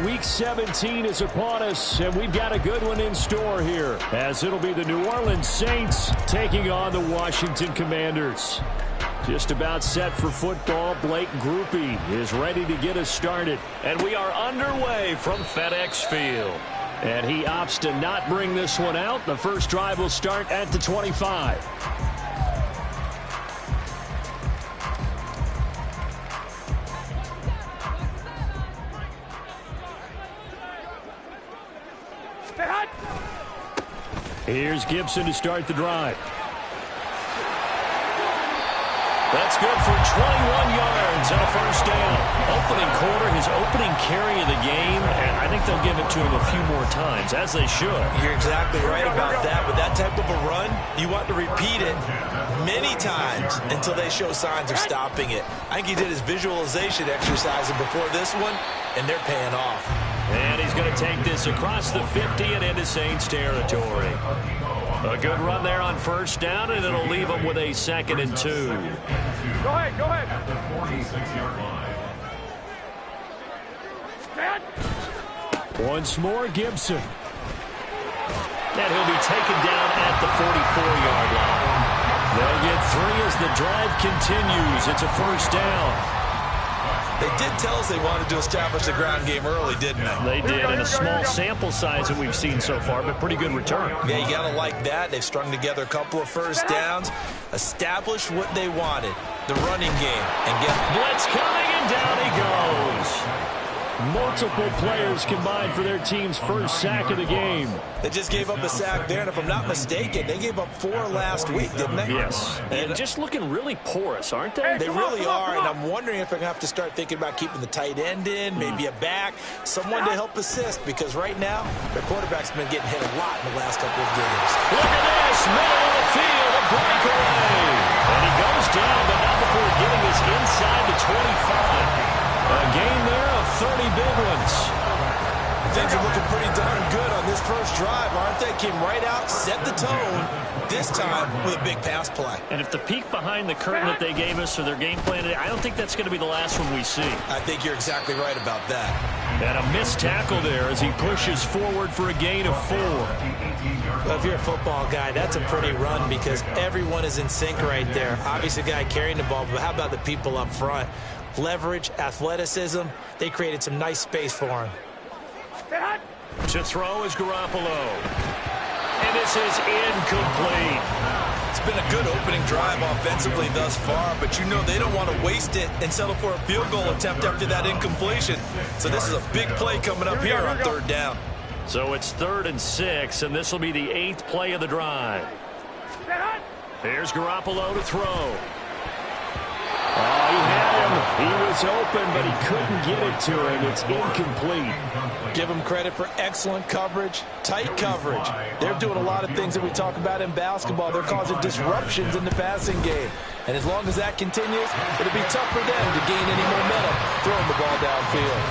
Week 17 is upon us, and we've got a good one in store here, as it'll be the New Orleans Saints taking on the Washington Commanders. Just about set for football. Blake Groupie is ready to get us started. And we are underway from FedEx Field. And he opts to not bring this one out. The first drive will start at the 25. Here's Gibson to start the drive. That's good for 21 yards and a first down. Opening quarter, his opening carry of the game, and I think they'll give it to him a few more times, as they should. You're exactly right about that. With that type of a run, you want to repeat it many times until they show signs of stopping it. I think he did his visualization exercise before this one, and they're paying off. And he's going to take this across the 50 and into Saints territory. A good run there on first down, and it'll leave him with a 2nd and 2. Go ahead, go ahead. At the 46-yard line. Once more, Gibson. And he'll be taken down at the 44-yard line. They'll get 3 as the drive continues. It's a first down. They did tell us they wanted to establish the ground game early, didn't they? They did, in a small sample size that we've seen so far, but pretty good return. Yeah, you got to like that. They've strung together a couple of first downs, established what they wanted, the running game. And get blitz coming, and down he goes. Multiple players combined for their team's first sack of the game. They just gave up a sack there, and if I'm not mistaken, they gave up 4 last week, didn't they? Yes. And just looking really porous, aren't they? They really are, and I'm wondering if they're going to have to start thinking about keeping the tight end in, maybe a back, someone to help assist, because right now, their quarterback's been getting hit a lot in the last couple of games. Look at this, middle of the field, a breakaway. And he goes down, but not before getting us inside the 25. A gain there of 30 big ones. Things are looking pretty darn good on this first drive, aren't they? Came right out, set the tone, this time with a big pass play. And if the peek behind the curtain that they gave us for their game plan today, I don't think that's going to be the last one we see. I think you're exactly right about that. And a missed tackle there as he pushes forward for a gain of 4. Well, if you're a football guy, that's a pretty run because everyone is in sync right there. Obviously, the guy carrying the ball, but how about the people up front? Leverage, athleticism, they created some nice space for him. To throw is Garoppolo. And this is incomplete. It's been a good opening drive offensively thus far, but you know they don't want to waste it and settle for a field goal attempt after that incompletion. So this is a big play coming up here on 3rd down. So it's 3rd and 6, and this will be the 8th play of the drive. Here's Garoppolo to throw. Oh, he had him. He was open, but he couldn't get it to him. It's incomplete. Give him credit for excellent coverage, tight coverage. They're doing a lot of things that we talk about in basketball. They're causing disruptions in the passing game. And as long as that continues, it'll be tough for them to gain any momentum throwing the ball downfield.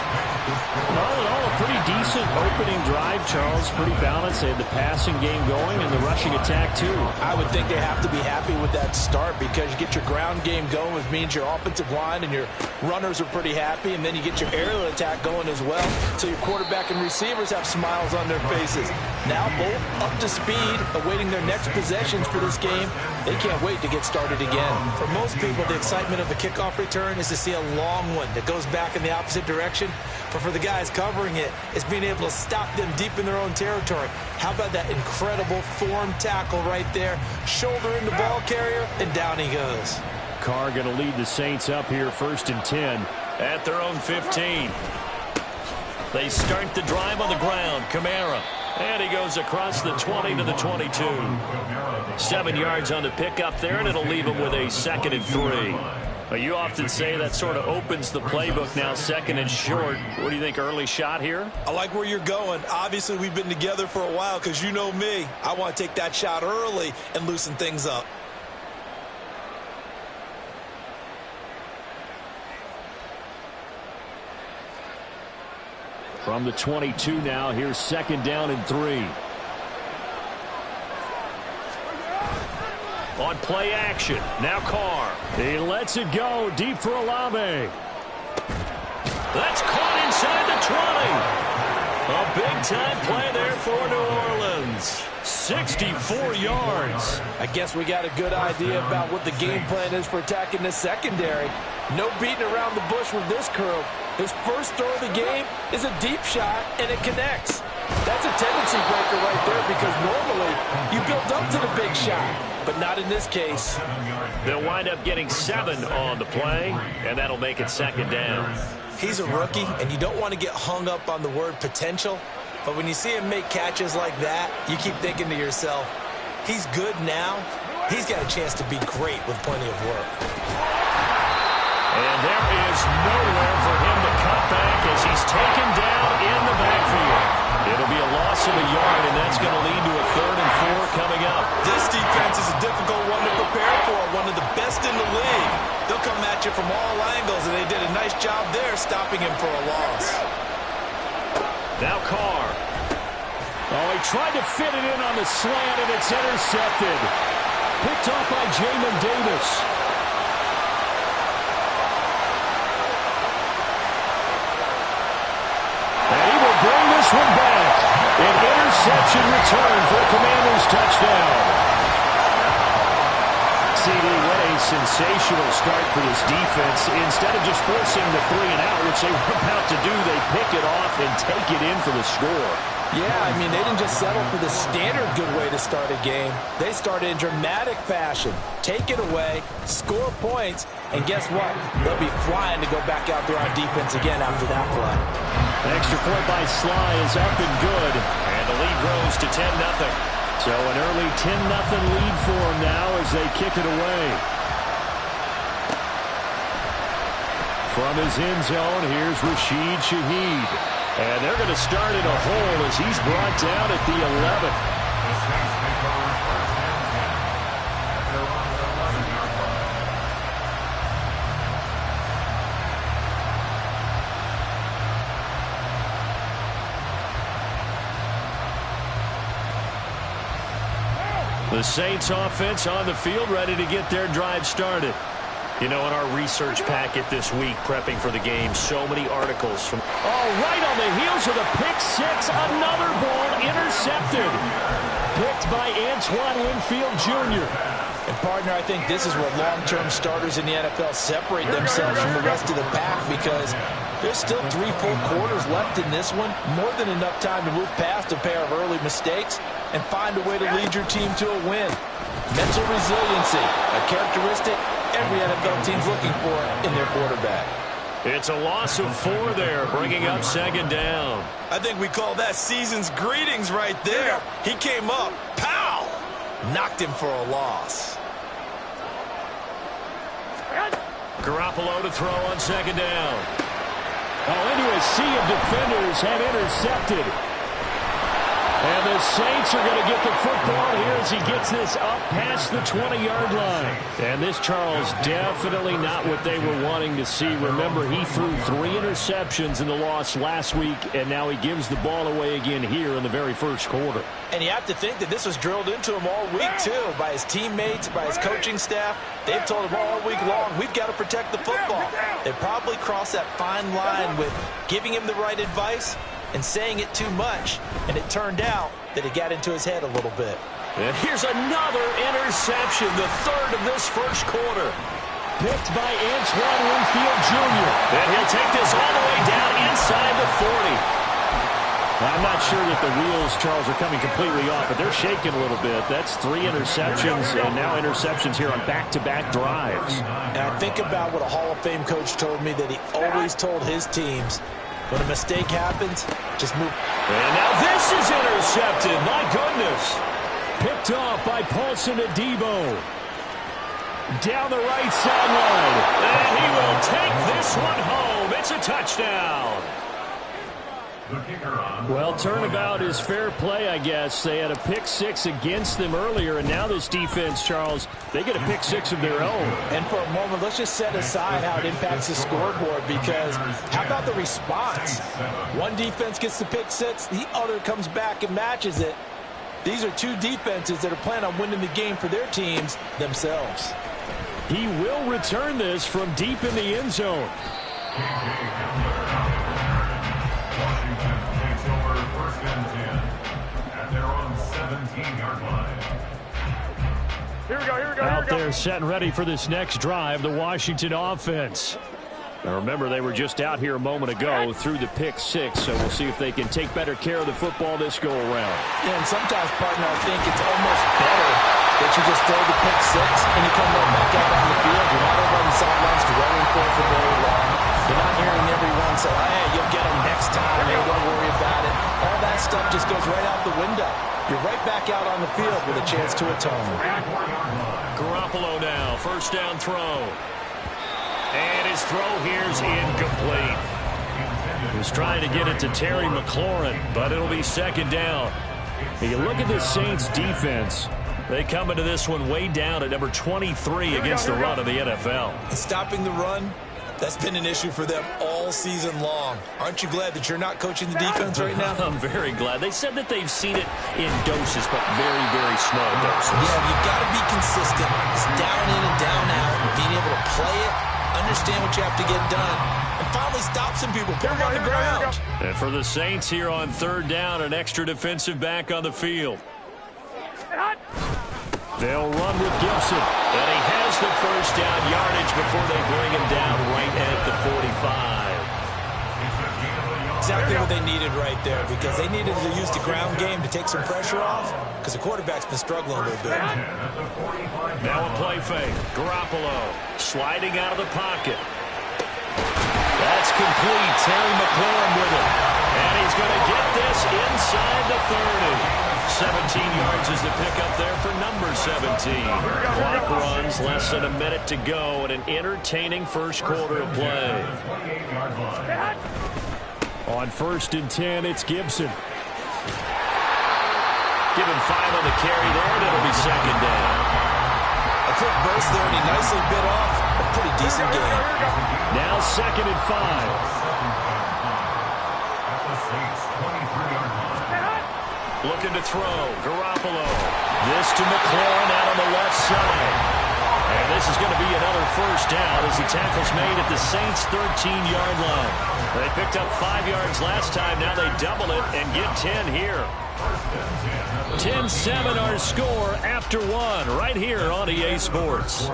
All in all, a pretty decent opening drive, Charles. Pretty balanced. They had the passing game going and the rushing attack, too. I would think they have to be happy with that start because you get your ground game going, which means your offensive line and your runners are pretty happy, and then you get your aerial attack going as well, so your quarterback and receivers have smiles on their faces. Now both up to speed, awaiting their next possessions for this game. They can't wait to get started again. For most people, the excitement of the kickoff return is to see a long one that goes back in the opposite direction. But for the guys covering it, it's being able to stop them deep in their own territory. How about that incredible form tackle right there? Shoulder in the ball carrier, and down he goes. Carr going to lead the Saints up here 1st and 10 at their own 15. They start the drive on the ground. Kamara. And he goes across the 20 to the 22. 7 yards on the pickup there, and it'll leave him with a 2nd and 3. But you often say that sort of opens the playbook now, 2nd and short. What do you think, early shot here? I like where you're going. Obviously, we've been together for a while because you know me. I want to take that shot early and loosen things up. From the 22 now, here's 2nd down and 3. On play action, now Carr. He lets it go deep for Olave. That's caught inside the 20. A big-time play there for New Orleans. 64 yards. I guess we got a good idea about what the game plan is for attacking this secondary. No beating around the bush with this curl. His first throw of the game is a deep shot, and it connects. That's a tendency breaker right there because normally you build up to the big shot, but not in this case. They'll wind up getting 7 on the play, and that'll make it second down. He's a rookie, and you don't want to get hung up on the word potential, but when you see him make catches like that, you keep thinking to yourself, he's good now. He's got a chance to be great with plenty of work. And there is nowhere for him to cut back as he's taken down in the backfield. It'll be a loss of a yard, and that's going to lead to a 3rd and 4 coming up. This defense is a difficult one to prepare for, one of the best in the league. They'll come at you from all angles, and they did a nice job there stopping him for a loss. Now Carr. Oh, he tried to fit it in on the slant, and it's intercepted. Picked off by Jamin Davis. And he will bring this one back. An interception return for a Commanders touchdown. CD, what a sensational start for this defense. Instead of just forcing the 3 and out, which they were about to do, they pick it off and take it in for the score. Yeah, I mean, they didn't just settle for the standard good way to start a game. They started in dramatic fashion. Take it away, score points, and guess what? They'll be flying to go back out there on defense again after that play. Extra point by Sly is up and good, and the lead grows to 10-0. So an early 10-0 lead for them now as they kick it away. From his end zone, here's Rashid Shaheed. And they're going to start in a hole as he's brought down at the 11. The Saints offense on the field, ready to get their drive started. You know, in our research packet this week, prepping for the game, so many articles from... Oh, right on the heels of the pick six, another ball intercepted. Picked by Antoine Winfield Jr. And, partner, I think this is where long-term starters in the NFL separate themselves from the rest of the pack because there's still 3 full quarters left in this one. More than enough time to move past a pair of early mistakes and find a way to lead your team to a win. Mental resiliency, a characteristic every NFL team's looking for in their quarterback. It's a loss of 4 there, bringing up second down. I think we call that season's greetings right there. He came up, pow! Knocked him for a loss. Garoppolo to throw on second down. Oh, into a sea of defenders and intercepted. And the Saints are going to get the football here as he gets this up past the 20-yard line. And this, Charles, definitely not what they were wanting to see. Remember, he threw 3 interceptions in the loss last week, and now he gives the ball away again here in the very first quarter. And you have to think that this was drilled into him all week, too, by his teammates, by his coaching staff. They've told him all week long, we've got to protect the football. They probably crossed that fine line with giving him the right advice and saying it too much, and it turned out that it got into his head a little bit. And here's another interception, the 3rd of this first quarter. Picked by Antoine Winfield Jr. And he'll take this all the way down inside the 40. I'm not sure that the wheels, Charles, are coming completely off, but they're shaking a little bit. That's 3 interceptions, and now interceptions here on back-to-back drives. And I think about what a Hall of Fame coach told me that he always told his teams, when a mistake happens, just move. And now this is intercepted. My goodness. Picked off by Paulson Adebo. Down the right sideline. And he will take this one home. It's a touchdown. Well, turnabout is fair play, I guess. They had a pick 6 against them earlier, and now this defense, Charles, they get a pick 6 of their own. And for a moment, let's just set aside how it impacts the scoreboard, because how about the response? One defense gets the pick 6, the other comes back and matches it. These are 2 defenses that are planning on winning the game for their teams themselves. He will return this from deep in the end zone. At their own 17-yard line. Here we go. Out there set and ready for this next drive, the Washington offense. Now remember, they were just out here a moment ago through the pick six, so we'll see if they can take better care of the football this go around. Yeah, and sometimes, partner, I think it's almost better that you just throw the pick six and you come right back out on the field. You're not over on the sidelines dwelling for very long. You're not hearing everyone say, hey, you'll get them next time. Hey, don't worry about it. All that stuff just goes right out the window. You're right back out on the field with a chance to atone. Garoppolo now, first down throw. And his throw here's incomplete. He was trying to get it to Terry McLaurin, but it'll be second down. And you look at this Saints defense. They come into this one way down at number 23 against the run of the NFL. And stopping the run, that's been an issue for them all season long. Aren't you glad that you're not coaching the defense right now? I'm very glad. They said that they've seen it in doses, but very, very small doses. Yeah, you've got to be consistent. It's down in and down out, and being able to play it, understand what you have to get done, and finally stop some people, put them on the ground. And for the Saints here on third down, an extra defensive back on the field. They'll run with Gibson, and he has the first down yardage before they bring him down right at the 45. Exactly what they needed right there, because they needed to use the ground game to take some pressure off, because the quarterback's been struggling a little bit. Now a play fake. Garoppolo sliding out of the pocket. That's complete. Terry McLaurin with it. And he's going to get this inside the 30. 17 yards is the pickup there for number 17. Clock runs, less than a minute to go, and an entertaining first quarter of play. On 1st and 10, it's Gibson. Give him 5 on the carry there, and it'll be second down. A quick burst there, and he nicely bit off a pretty decent game. Now 2nd and 5. Looking to throw. Garoppolo. This to McLaurin out on the left side. And this is going to be another first down as the tackle's made at the Saints' 13-yard line. They picked up 5 yards last time. Now they double it and get 10 here. 10-7 our score after one right here on EA Sports.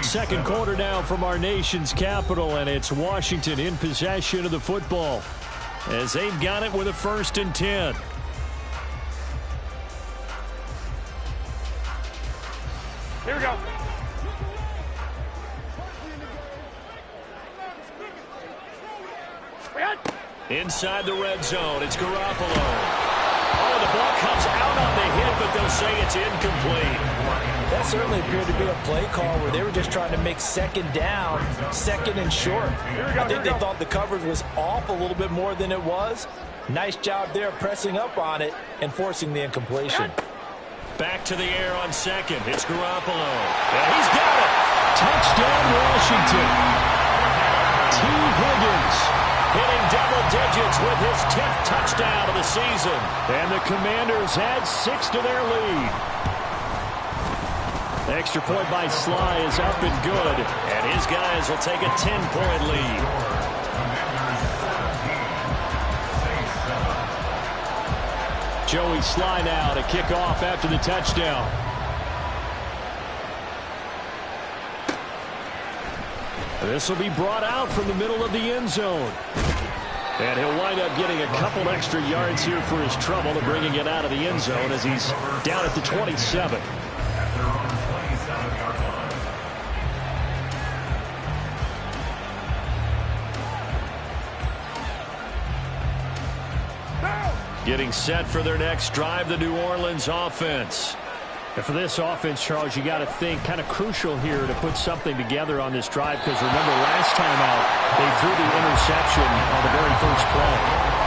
Second quarter now from our nation's capital, and it's Washington in possession of the football as they've got it with a 1st and 10. Here we go. Inside the red zone, it's Garoppolo. Oh, the ball comes out on the hit, but they'll say it's incomplete. That certainly appeared to be a play call where they were just trying to make second down, second and short. I think they thought the coverage was off a little bit more than it was. Nice job there pressing up on it and forcing the incompletion. Back to the air on second. It's Garoppolo. And he's got it. Touchdown, Washington. T. Higgins hitting double digits with his 10th touchdown of the season. And the Commanders had 6 to their lead. The extra point by Sly is up and good. And his guys will take a 10-point lead. Joey Sly now to kick off after the touchdown. This will be brought out from the middle of the end zone. And he'll wind up getting a couple extra yards here for his trouble to bringing it out of the end zone as he's down at the 27. Getting set for their next drive, the New Orleans offense. And for this offense, Charles, you got to think kind of crucial here to put something together on this drive, because remember last time out they threw the interception on the very first play.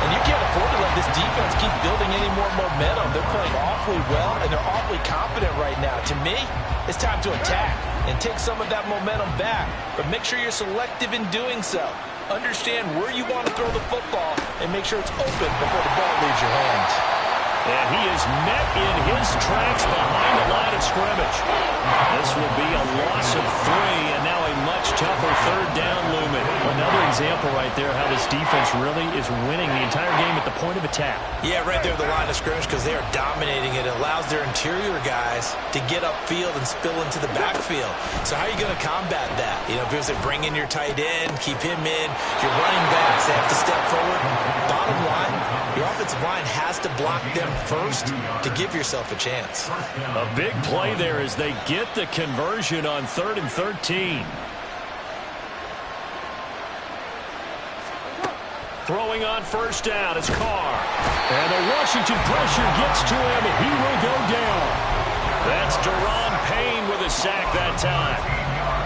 And you can't afford to let this defense keep building any more momentum. They're playing awfully well, and they're awfully confident right now. To me, it's time to attack and take some of that momentum back. But make sure you're selective in doing so. Understand where you want to throw the football and make sure it's open before the ball leaves your hands. And he is met in his tracks behind the line of scrimmage. This will be a loss of 3, and now a much much tougher third down looming. Another example right there how this defense really is winning the entire game at the point of attack. Yeah, right there at the line of scrimmage because they are dominating it. It allows their interior guys to get upfield and spill into the backfield. So how are you going to combat that? You know, because they bring in your tight end, keep him in, your running backs, they have to step forward. Bottom line, your offensive line has to block them first to give yourself a chance. A big play there as they get the conversion on 3rd and 13. Throwing on first down is Carr. And the Washington pressure gets to him, and he will go down. That's Daron Payne with a sack that time.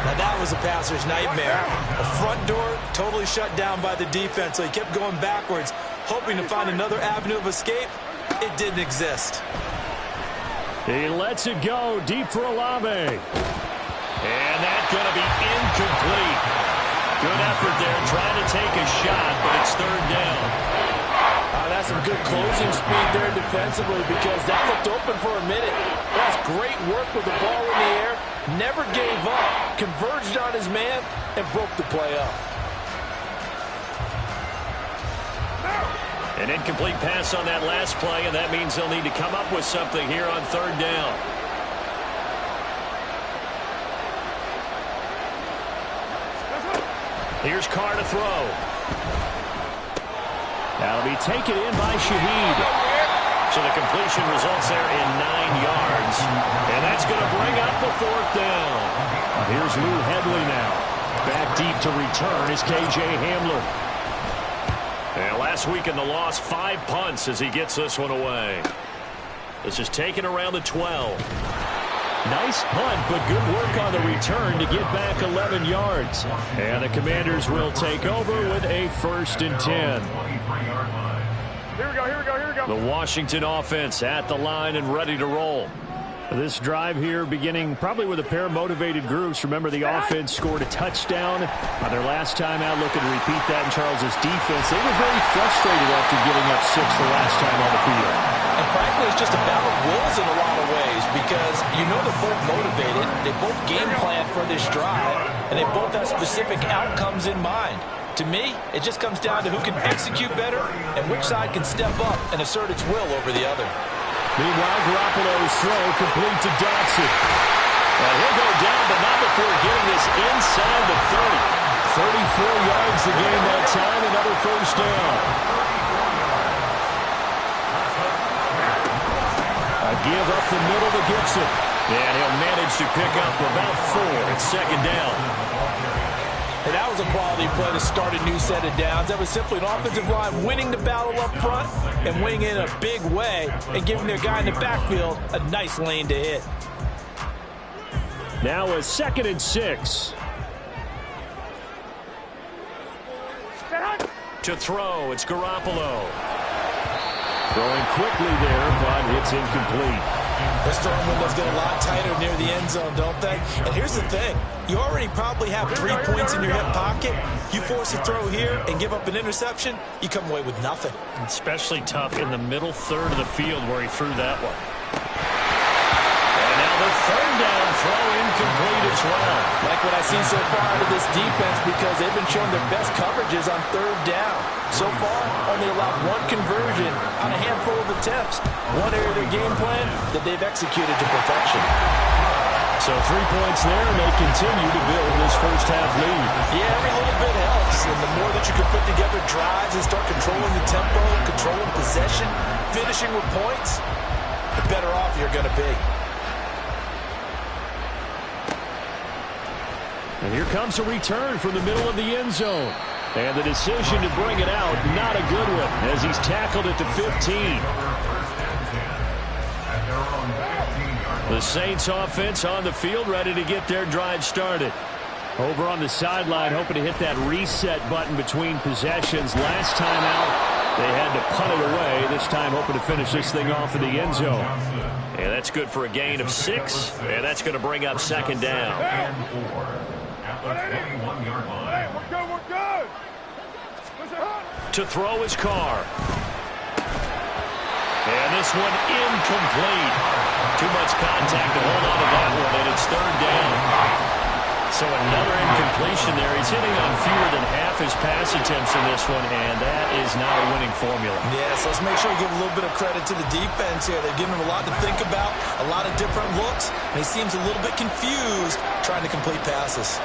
Now that was a passer's nightmare. The front door totally shut down by the defense, so he kept going backwards, hoping to find another avenue of escape. It didn't exist. He lets it go deep for Olave. And that's going to be incomplete. Good effort there, trying to take a shot, but it's 3rd down. That's some good closing speed there defensively because that looked open for a minute. That's great work with the ball in the air. Never gave up, converged on his man, and broke the play up. An incomplete pass on that last play, and that means they'll need to come up with something here on 3rd down. Here's Carr to throw. That'll be taken in by Shaheed. So the completion results there in 9 yards. And that's going to bring up the 4th down. Here's Lou Hedley now. Back deep to return is K.J. Hamler. And last week in the loss, 5 punts as he gets this one away. This is taken around the 12. Nice punt, but good work on the return to get back 11 yards. And the Commanders will take over with a 1st and 10. Here we go, here we go, here we go. The Washington offense at the line and ready to roll. This drive here beginning probably with a pair of motivated groups. Remember, the offense scored a touchdown on their last time out. Looking to repeat that in Charles's defense. They were very frustrated after giving up 6 the last time on the field. And frankly, it's just a battle of wills in a lot of ways because you know they're both motivated. They both game plan for this drive, and they both have specific outcomes in mind. To me, it just comes down to who can execute better and which side can step up and assert its will over the other. Meanwhile, Garoppolo's throw complete to Dotson. And he'll go down, but not before getting this inside the 30. 34 yards the game that time, another 1st down. A give up the middle to Gibson. And he'll manage to pick up about 4. It's 2nd down. And that was a quality play to start a new set of downs. That was simply an offensive line winning the battle up front and winning in a big way and giving their guy in the backfield a nice lane to hit. Now a 2nd and 6. To throw, it's Garoppolo. Throwing quickly there, but it's incomplete. This throwing window's get a lot tighter near the end zone, don't they? And here's the thing. You already probably have 3 points in your hip pocket. You force a throw here and give up an interception, you come away with nothing. Especially tough in the middle 3rd of the field where he threw that one. And now the 3rd down throw incomplete as well. Like what I've seen so far out of this defense because they've been showing their best coverages on 3rd down. So far, only allowed 1 conversion on a handful of attempts. One area of their game plan that they've executed to perfection. So 3 points there, and they continue to build this first half lead. Yeah, every little bit helps. And the more that you can put together drives and start controlling the tempo, controlling possession, finishing with points, the better off you're going to be. And here comes a return from the middle of the end zone. And the decision to bring it out, not a good one, as he's tackled at the 15. The Saints offense on the field, ready to get their drive started. Over on the sideline, hoping to hit that reset button between possessions. Last time out, they had to punt it away. This time hoping to finish this thing off in the end zone. And that's good for a gain of 6. And that's going to bring up 2nd down. We're good. To throw his Carr. And this one incomplete. Too much contact to hold on to that one, and it's 3rd down. So another incompletion there. He's hitting on fewer than half his pass attempts in this one, and that is not a winning formula. Yeah, so let's make sure we give a little bit of credit to the defense here. They're giving him a lot to think about, a lot of different looks, and he seems a little bit confused trying to complete passes.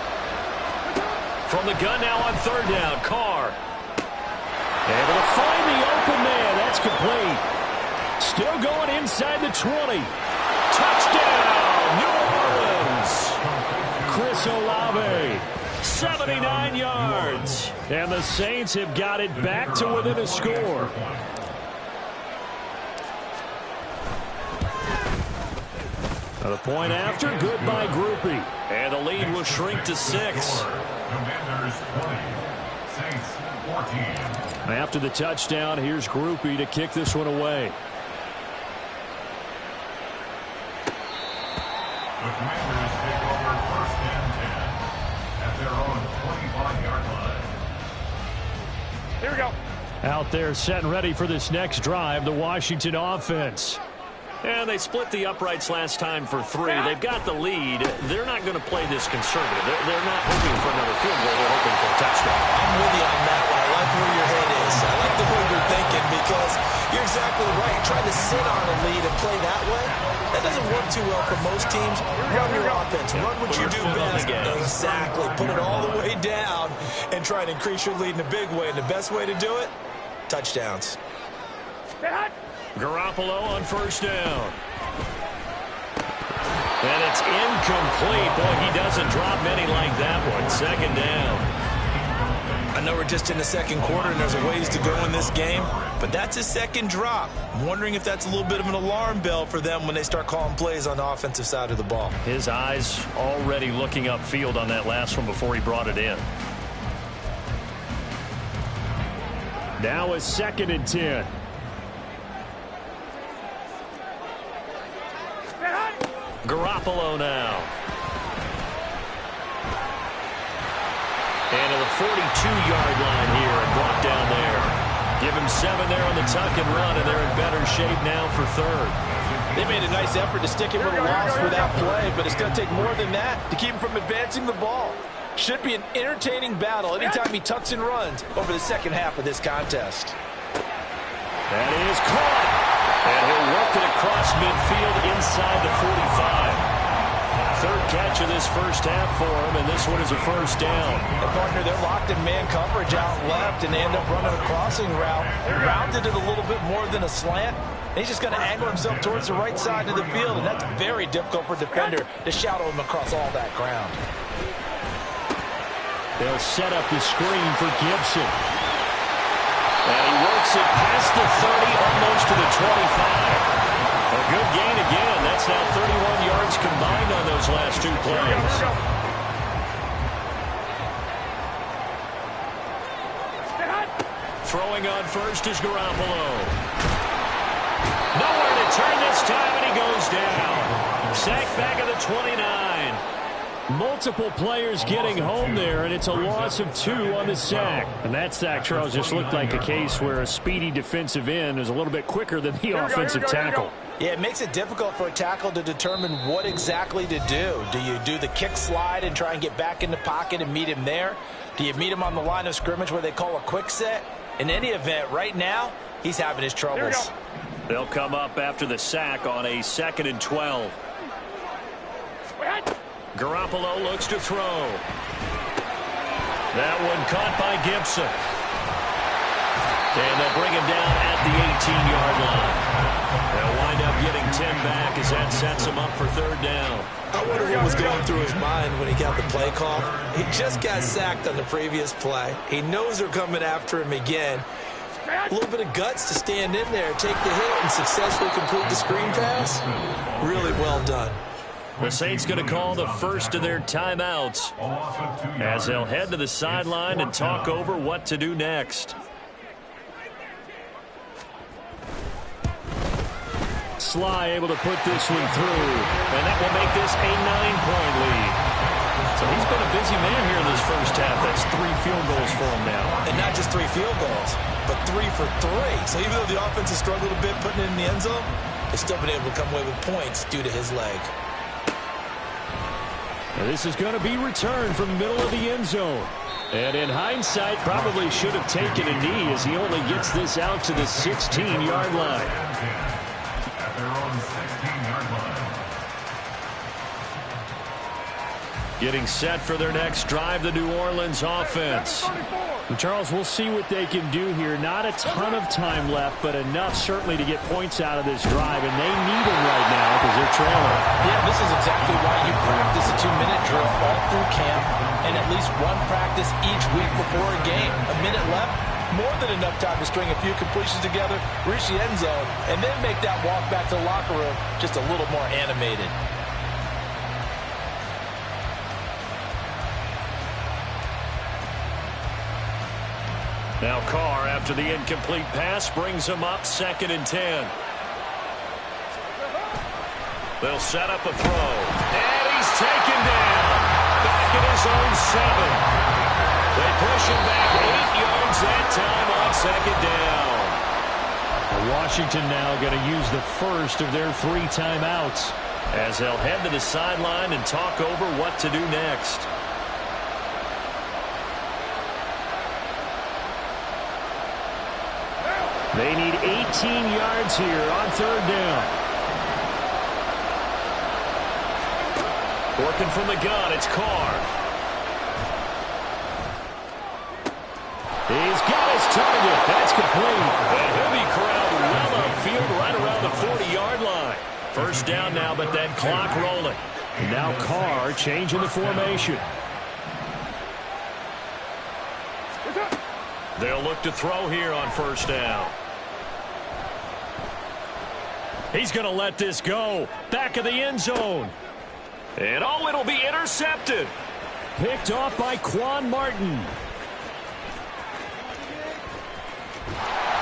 From the gun now on third down, Carr. Able to find the open man. That's complete. Still going inside the 20. Touchdown, New Orleans. Chris Olave, 79 yards. And the Saints have got it back to within a score. The point after, good by Groupie. And the lead will shrink to 6. Commanders 20, Saints 14. After the touchdown, here's Groupie to kick this one away. The Commanders take over 1st and 10 at their own 25-yard line. Here we go. Out there set and ready for this next drive, the Washington offense. And they split the uprights last time for 3. They've got the lead. They're not going to play this conservative. They're not hoping for another field goal. They're hoping for a touchdown. I'm with you on that one. I like where your head is. I like the way you're thinking because you're exactly right. Trying to sit on a lead and play that way, that doesn't work too well for most teams. Run your offense. Run what you do best. Exactly. Put it all the way down and try and increase your lead in a big way. And the best way to do it, touchdowns. Garoppolo on first down. And it's incomplete. Boy, he doesn't drop many like that one. Second down. I know we're just in the second quarter and there's a ways to go in this game, but that's his second drop. I'm wondering if that's a little bit of an alarm bell for them when they start calling plays on the offensive side of the ball. His eyes already looking upfield on that last one before he brought it in. Now a 2nd and 10. Garoppolo now. And to the 42-yard line here and brought down there. Give him 7 there on the tuck and run, and they're in better shape now for 3rd. They made a nice effort to stick him with a loss for that play, but it's going to take more than that to keep him from advancing the ball. Should be an entertaining battle anytime he tucks and runs over the second half of this contest. That is caught. And he'll work it across midfield inside the 45. 3rd catch of this first half for him, and this one is a first down. And partner, they're locked in man coverage out left, and they end up running a crossing route. Rounded it a little bit more than a slant. And he's just going to angle himself towards the right side of the field, and that's very difficult for a defender to shadow him across all that ground. They'll set up the screen for Gibson. And he works it past the 30, almost to the 25. A good gain again. That's now 31 yards combined on those last 2 plays. Throwing on first is Garoppolo. Nowhere to turn this time, and he goes down. Sacked back at the 29. Multiple players getting home there, and it's a loss of 2 on the sack. And that sack, Charles, just looked like a case where a speedy defensive end is a little bit quicker than the offensive tackle. Yeah, it makes it difficult for a tackle to determine what exactly to do. Do you do the kick slide and try and get back in the pocket and meet him there? Do you meet him on the line of scrimmage where they call a quick set? In any event, right now, he's having his troubles. They'll come up after the sack on a 2nd and 12. Garoppolo looks to throw. That one caught by Gibson. And they'll bring him down at the 18-yard line. They'll wind up getting 10 back as that sets him up for 3rd down. I wonder what was going through his mind when he got the play call. He just got sacked on the previous play. He knows they're coming after him again. A little bit of guts to stand in there, take the hit, and successfully complete the screen pass. Really well done. The Saints going to call the first of their timeouts as they'll head to the sideline and talk over what to do next. Sly able to put this one through, and that will make this a 9-point lead. So he's been a busy man here in this first half. That's 3 field goals for him now. And not just 3 field goals, but 3 for 3. So even though the offense has struggled a bit putting it in the end zone, they've still been able to come away with points due to his leg. This is going to be returned from the middle of the end zone. And in hindsight, probably should have taken a knee as he only gets this out to the 16-yard line. At their own 16-yard line. Getting set for their next drive, the New Orleans offense. Charles, we'll see what they can do here. Not a ton of time left, but enough certainly to get points out of this drive, and they need them right now because they're trailing. Yeah, this is exactly why you practice a 2-minute drill all through camp and at least one practice each week before a game. A minute left, more than enough time to string a few completions together, reach the end zone, and then make that walk back to the locker room just a little more animated. Now Carr, after the incomplete pass, brings him up 2nd and 10. They'll set up a throw. And he's taken down. Back at his own 7. They push him back 8 yards that time on 2nd down. Washington now going to use the first of their 3 timeouts as they'll head to the sideline and talk over what to do next. They need 18 yards here on 3rd down. Working from the gun, it's Carr. He's got his target. That's complete. And he'll be corralled well upfield right around the 40-yard line. 1st down now, but that clock rolling. And now Carr changing the formation. They'll look to throw here on 1st down. He's going to let this go. Back of the end zone. And oh, it'll be intercepted. Picked off by Quan Martin.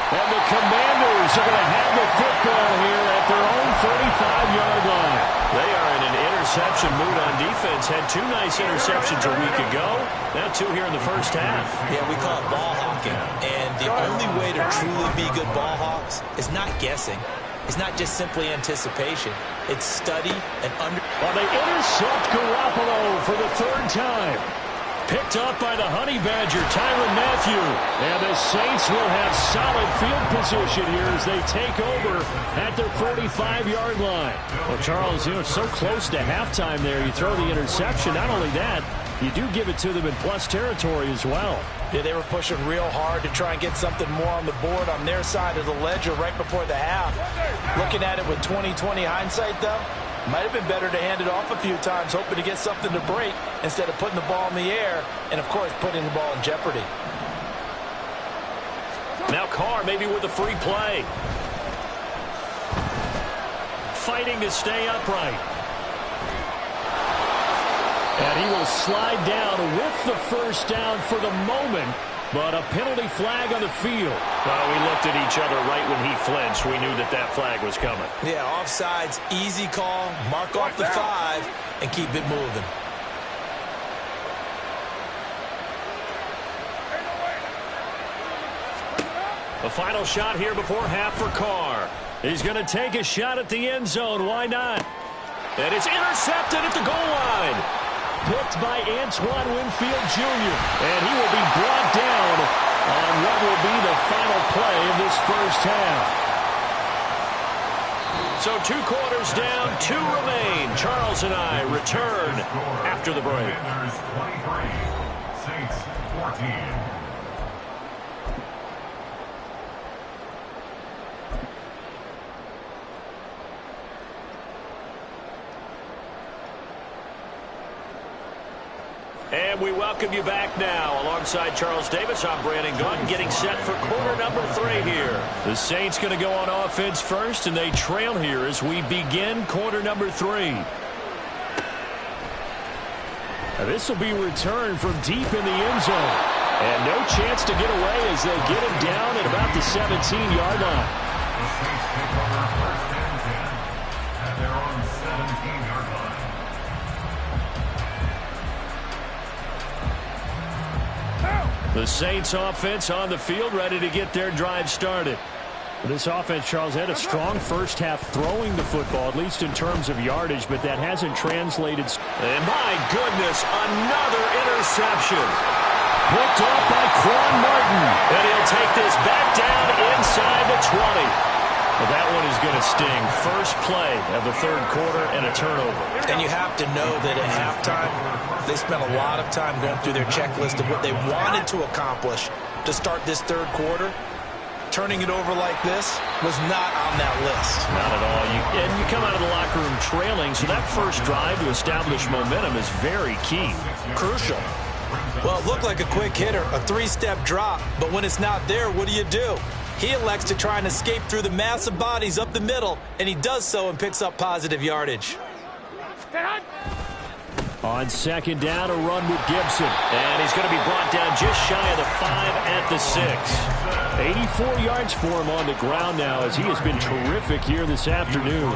And the Commanders are going to have the football here at their own 45-yard line. They are in an interception mood on defense. Had 2 nice interceptions a week ago. Now 2 here in the 1st half. Yeah, we call it ball hawking. And the only way to truly be good ball hawks is not guessing. It's not just simply anticipation. It's study and under. Well, they intercept Garoppolo for the 3rd time. Picked up by the Honey Badger, Tyrann Mathieu. And the Saints will have solid field position here as they take over at their 45-yard line. Well, Charles, it's so close to halftime there. You throw the interception. Not only that, you do give it to them in plus territory as well. Yeah, they were pushing real hard to try and get something more on the board on their side of the ledger right before the half. Looking at it with 20/20 hindsight, though, might have been better to hand it off a few times, hoping to get something to break instead of putting the ball in the air and, of course, putting the ball in jeopardy. Now Carr maybe with a free play. Fighting to stay upright. And he will slide down with the 1st down for the moment, but a penalty flag on the field. Well, we looked at each other right when he flinched. We knew that that flag was coming. Yeah, offsides, easy call, mark off the 5, and keep it moving. The final shot here before half for Carr. He's going to take a shot at the end zone. Why not? And it's intercepted at the goal line. Picked by Antoine Winfield Jr. And he will be brought down on what will be the final play of this 1st half. So 2 quarters down, 2 remain. Charles and I return after the break. Commanders 23, Saints 14. And we welcome you back now. Alongside Charles Davis, I'm Brandon Gunn, getting set for quarter number 3 here. The Saints going to go on offense first, and they trail here as we begin quarter number 3. This will be returned from deep in the end zone. And no chance to get away as they get him down at about the 17-yard line. The Saints take over 1st and 10 at their own 17-yard line. The Saints offense on the field, ready to get their drive started. This offense, Charles, had a strong first half throwing the football, at least in terms of yardage, but that hasn't translated. And my goodness, another interception. Picked off by Quan Martin. And he'll take this back down inside the 20. Well, that one is going to sting. First play of the third quarter and a turnover. And you have to know that at halftime, they spent a lot of time going through their checklist of what they wanted to accomplish to start this third quarter. Turning it over like this was not on that list. Not at all. And you come out of the locker room trailing, so that first drive to establish momentum is very key. Crucial. Well, it looked like a quick hitter, a three-step drop, but when it's not there, what do? He elects to try and escape through the massive bodies up the middle, and he does so and picks up positive yardage. On second down, a run with Gibson. And he's going to be brought down just shy of the 5 at the 6. 84 yards for him on the ground now, as he has been terrific here this afternoon.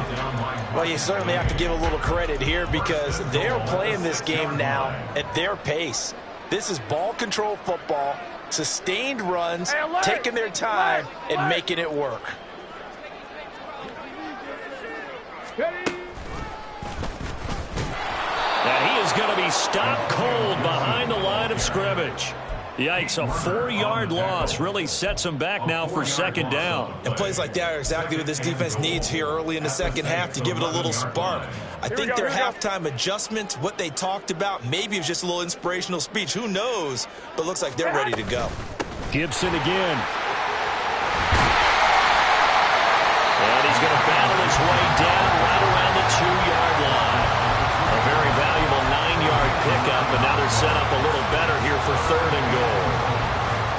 Well, you certainly have to give a little credit here because they're playing this game now at their pace. This is ball control football, sustained runs, taking their time and making it work. And he is going to be stopped cold behind the line of scrimmage. Yikes, a 4-yard loss really sets him back now for second down. And plays like that are exactly what this defense needs here early in the second half to give it a little spark. I think their halftime adjustment, what they talked about, maybe it was just a little inspirational speech. Who knows? But looks like they're ready to go. Gibson again. And he's going to battle his way down right around the 2-yard line. A very valuable 9-yard pickup, but now they're set up a little better here for third and goal.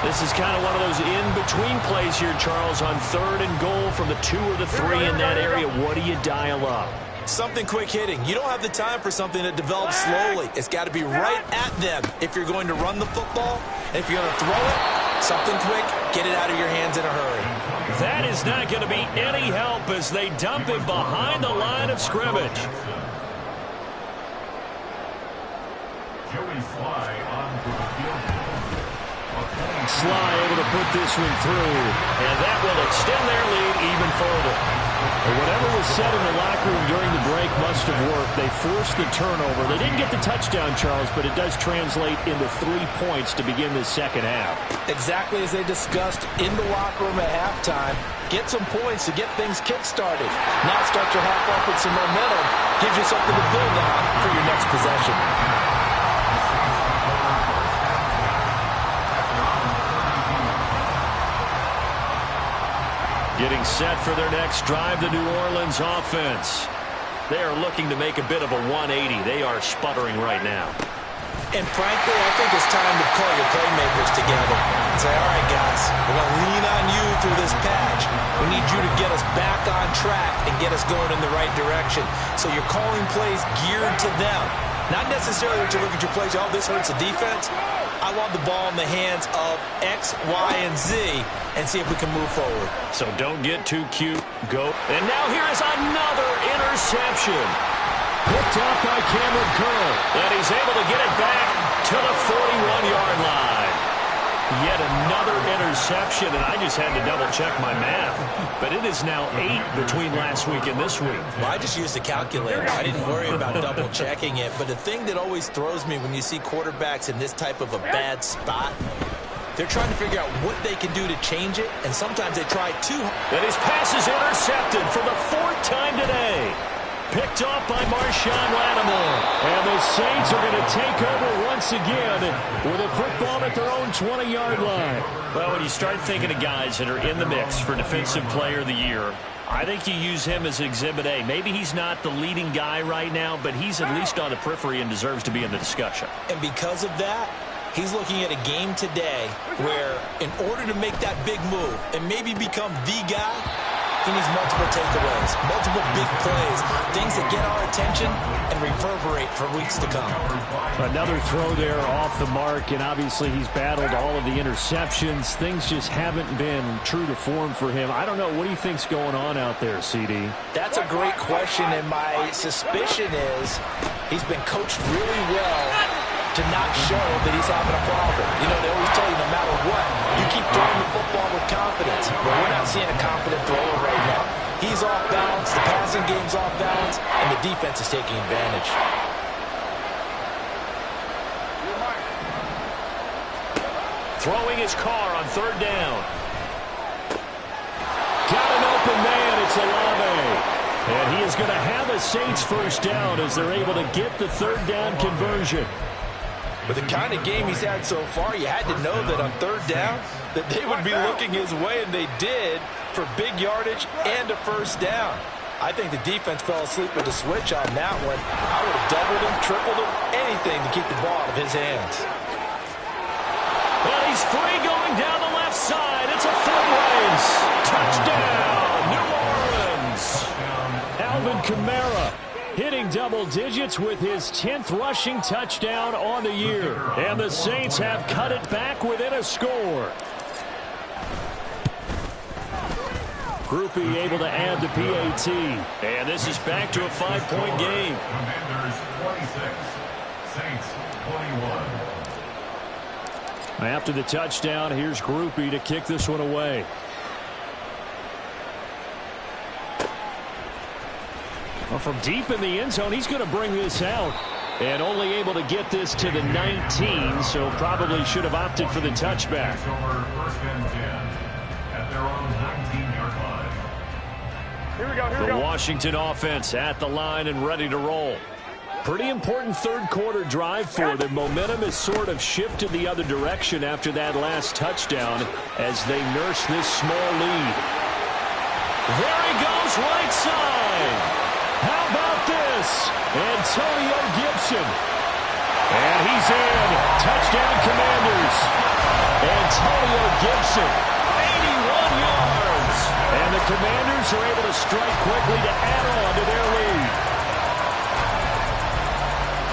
This is kind of one of those in-between plays here, Charles, on third and goal from the 2 or the 3 in that area. What do you dial up? Something quick hitting. You don't have the time for something that develops slowly. It's got to be right at them if you're going to run the football. And if you're going to throw it, something quick, get it out of your hands in a hurry. That is not going to be any help as they dump it behind the line of scrimmage. Sly able to put this one through, and that will extend their lead even further. Whatever was said in the locker room during the break must have worked. They forced the turnover. They didn't get the touchdown, Charles, but it does translate into 3 points to begin this second half. Exactly as they discussed in the locker room at halftime. Get some points to get things kick-started. Now start your half off with some momentum. Gives you something to build on for your next possession. Getting set for their next drive, the New Orleans offense. They are looking to make a bit of a 180. They are sputtering right now. And frankly, I think it's time to call your playmakers together and say, all right, guys, we're going to lean on you through this patch. We need you to get us back on track and get us going in the right direction. So you're calling plays geared to them. Not necessarily that you look at your plays, oh, this hurts the defense. I want the ball in the hands of X, Y, and Z and see if we can move forward. So don't get too cute. Go. And now here is another interception. Picked off by Cameron Curl. And he's able to get it back to the 41-yard line. Yet another interception, and I just had to double-check my math. But it is now 8 between last week and this week. Well, I just used a calculator. I didn't worry about double-checking it. But the thing that always throws me when you see quarterbacks in this type of a bad spot, they're trying to figure out what they can do to change it, and sometimes they try too hard. And his pass is intercepted for the 4th time today. Picked off by Marshawn Lattimore. And the Saints are going to take over once again with a football at their own 20-yard line. Well, when you start thinking of guys that are in the mix for Defensive Player of the Year, I think you use him as Exhibit A. Maybe he's not the leading guy right now, but he's at least on the periphery and deserves to be in the discussion. And because of that, he's looking at a game today where in order to make that big move and maybe become the guy, he needs multiple takeaways, multiple big plays, things that get our attention and reverberate for weeks to come. Another throw there off the mark, and obviously he's battled all of the interceptions. Things just haven't been true to form for him. I don't know. What do you think's going on out there, CD? That's a great question, and my suspicion is he's been coached really well to not show that he's having a problem. You know, they always tell you no matter what, you keep throwing the football with confidence. But we're not seeing a confident thrower right now. He's off balance, the passing game's off balance, and the defense is taking advantage. Throwing his car on third down. Got an open man. It's Olave. And he is going to have a Saints first down as they're able to get the third down conversion. With the kind of game he's had so far, you had to know that on third down that they would be looking his way, and they did, for big yardage and a first down. I think the defense fell asleep with the switch on that one. I would have doubled him, tripled him, anything to keep the ball out of his hands. Well, he's free going down the left side. It's a foot race. Touchdown, New Orleans. Alvin Kamara hitting double digits with his 10th rushing touchdown on the year. And the Saints have cut it back within a score. Groupie able to add the PAT. And this is back to a 5-point game. Commanders 26, Saints 21. After the touchdown, here's Groupie to kick this one away. Well, from deep in the end zone, he's going to bring this out. And only able to get this to the 19, so probably should have opted for the touchback. Over first and 10 at their own 19-yard line. Here we go. The Washington offense at the line and ready to roll. Pretty important third quarter drive for them. Momentum has sort of shifted the other direction after that last touchdown as they nurse this small lead. There he goes, right side. How about this? Antonio Gibson. And he's in. Touchdown, Commanders. Antonio Gibson, 81 yards. And the Commanders are able to strike quickly to add on to their lead.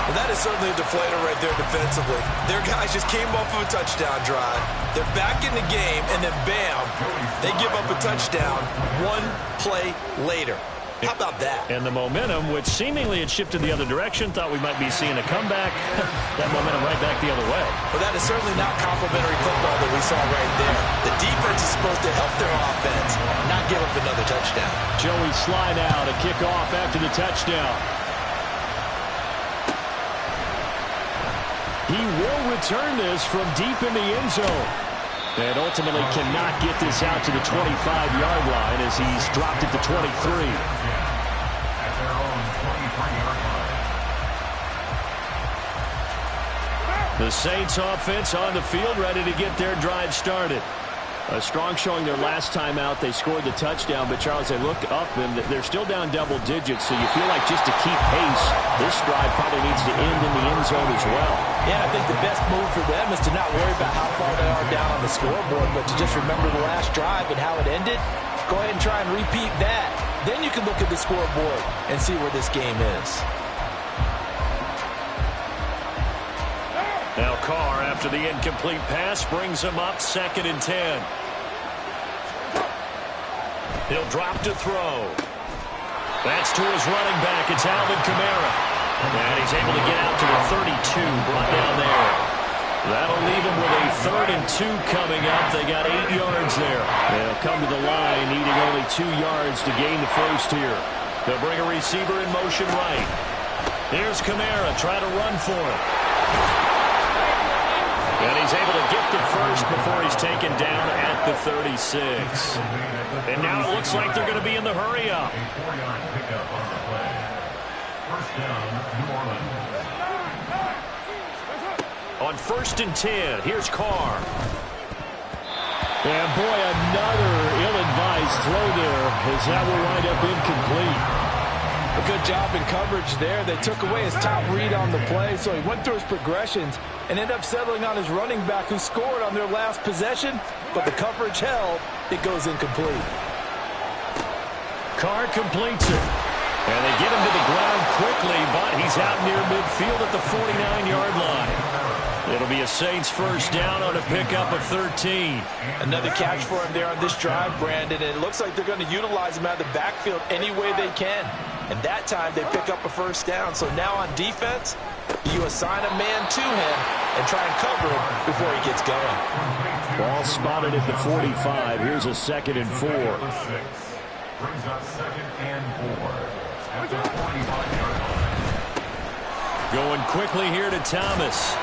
Well, that is certainly a deflator right there defensively. Their guys just came off of a touchdown drive. They're back in the game, and then bam, they give up a touchdown one play later. How about that? And the momentum, which seemingly had shifted the other direction, thought we might be seeing a comeback. That momentum right back the other way. Well, that is certainly not complimentary football that we saw right there. The defense is supposed to help their offense, not give up another touchdown. Joey Sly now to kick off after the touchdown. He will return this from deep in the end zone. And ultimately cannot get this out to the 25-yard line as he's dropped it to 23. At their own 23-yard line. The Saints offense on the field ready to get their drive started. A strong showing their last time out. They scored the touchdown, but Charles, they look up and they're still down double digits, so you feel like just to keep pace, this drive probably needs to end in the end zone as well. Yeah, I think the best move for them is to not worry about how far they are down on the scoreboard, but to just remember the last drive and how it ended. Go ahead and try and repeat that. Then you can look at the scoreboard and see where this game is. Now Carr, after the incomplete pass, brings him up 2nd and 10. He'll drop to throw. That's to his running back. It's Alvin Kamara. And he's able to get out to the 32, brought down there. That'll leave him with a 3rd and 2 coming up. They got 8 yards there. They'll come to the line, needing only 2 yards to gain the first here. They'll bring a receiver in motion right. Here's Kamara, try to run for it. And he's able to get the first before he's taken down at the 36. And now it looks like they're going to be in the hurry-up. A 4-yard pickup on the play. First down, New Orleans. On 1st and 10, here's Carr. And boy, another ill-advised throw there as that will wind up incomplete. A good job in coverage there. They took away his top read on the play, so he went through his progressions and ended up settling on his running back who scored on their last possession, but the coverage held. It goes incomplete. Carr completes it. And they get him to the ground quickly, but he's out near midfield at the 49-yard line. It'll be a Saints first down on a pickup of 13. Another catch for him there on this drive, Brandon, and it looks like they're going to utilize him out of the backfield any way they can. And that time they pick up a first down. So now on defense, you assign a man to him and try and cover him before he gets going. Ball spotted at the 45. Here's a 2nd and 4. Brings up 2nd and 4 at the 45-yard line. Going quickly here to Thomas.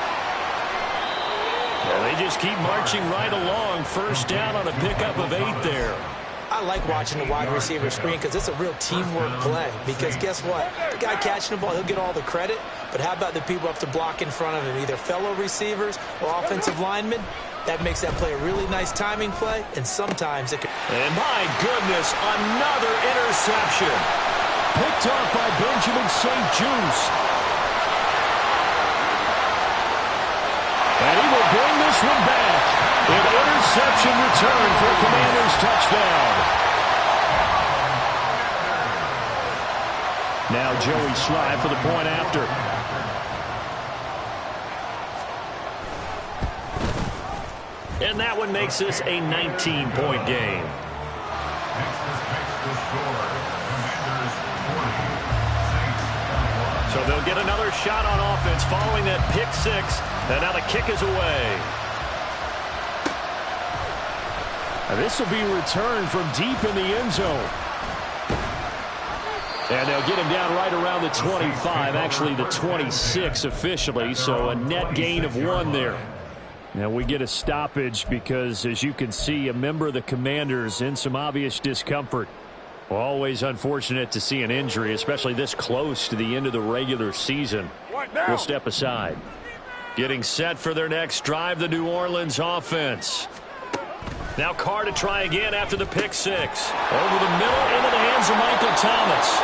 And they just keep marching right along. First down on a pickup of 8 there. I like watching the wide receiver screen because it's a real teamwork play. Because guess what? The guy catching the ball, he'll get all the credit. But how about the people up to block in front of him, either fellow receivers or offensive linemen? That makes that play a really nice timing play, and sometimes it can... And my goodness, another interception. Picked off by Benjamin St. Juste. And he will bring this one back. An interception return for a Commanders touchdown. Now Joey Slye for the point after. And that one makes this a 19-point game. So they'll get another shot on offense following that pick 6. And now the kick is away. And this will be returned from deep in the end zone. And they'll get him down right around the 25, actually the 26 officially, so a net gain of 1 there. Now we get a stoppage because, as you can see, a member of the Commanders in some obvious discomfort. Always unfortunate to see an injury, especially this close to the end of the regular season. We'll step aside. Getting set for their next drive, the New Orleans offense. Now Carr to try again after the pick 6. Over the middle, into the hands of Michael Thomas.